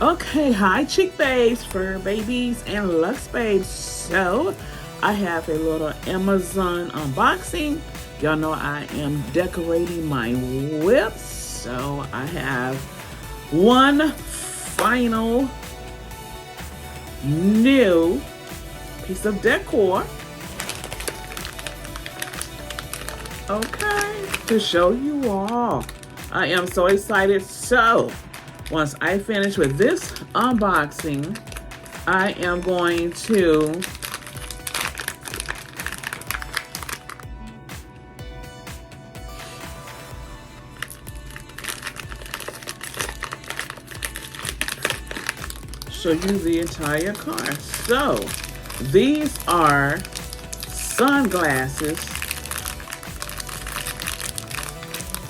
Okay, hi Chic babes, fur babies, and Lux babes. So, I have a little Amazon unboxing. Y'all know I am decorating my whip. So, I have one final new piece of decor. Okay, to show you all. I am so excited. So, once I finish with this unboxing, I am going to show you the entire car. So, these are sunglasses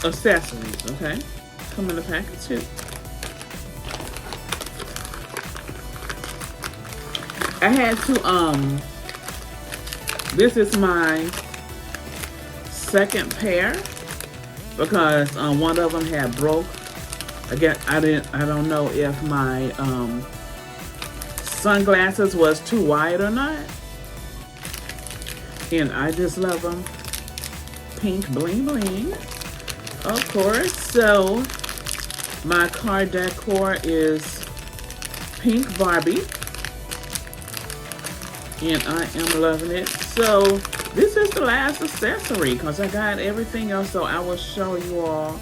accessories, okay? Come in the package too. I had to, this is my second pair because one of them had broke. Again, I don't know if my sunglasses was too wide or not. And I just love them. Pink bling bling, of course. So my car decor is pink Barbie. And I am loving it. So this is the last accessory because I got everything else. So I will show you all.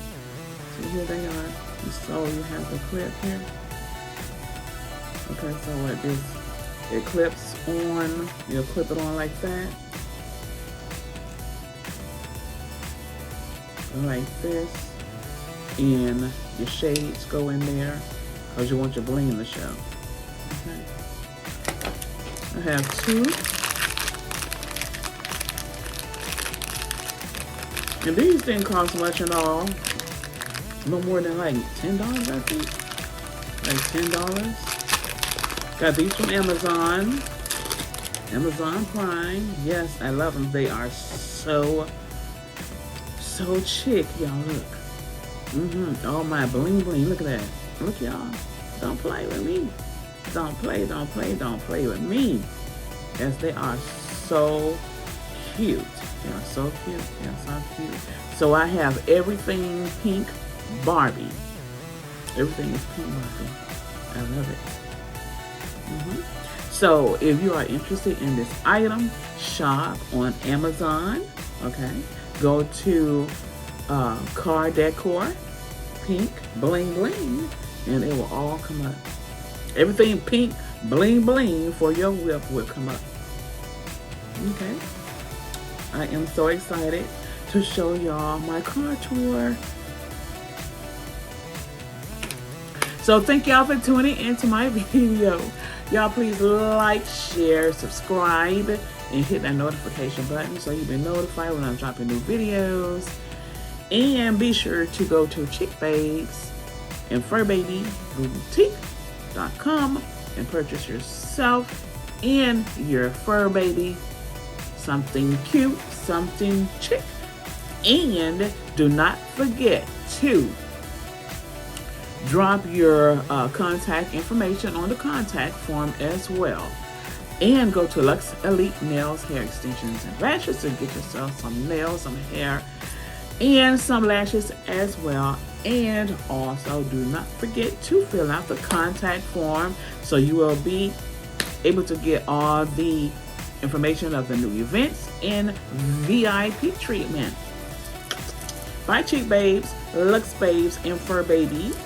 So here they are. So you have the clip here. Okay, so it clips on. You'll clip it on like that. Like this. And your shades go in there because you want your bling to show. Okay. I have two. And these didn't cost much at all. No more than like $10, I think. Like $10. Got these from Amazon. Amazon Prime. Yes, I love them. They are so chic, y'all. Look. Oh, my bling bling. Look at that. Look, y'all. Don't play with me. Don't play with me. Yes, they are so cute. They are so cute. They are so cute. So I have everything pink Barbie. Everything is pink Barbie. I love it. So if you are interested in this item, shop on Amazon. Okay. Go to car decor, pink bling bling, and it will all come up. Everything pink, bling bling for your whip will come up. Okay. I am so excited to show y'all my car tour. So thank y'all for tuning into my video. Y'all please like, share, subscribe, and hit that notification button so you'll be notified when I'm dropping new videos. And be sure to go to Chic Babes and Fur Baby Boutique.com and purchase yourself and your fur baby something cute, something chic. And do not forget to drop your contact information on the contact form as well. And go to Lux Elite Nails, Hair Extensions, and Lashes and get yourself some nails, some hair, and some lashes as well. And also do not forget to fill out the contact form so you will be able to get all the information of the new events and VIP treatment. Bye Chic Babes, Lux Babes, and Fur Babies.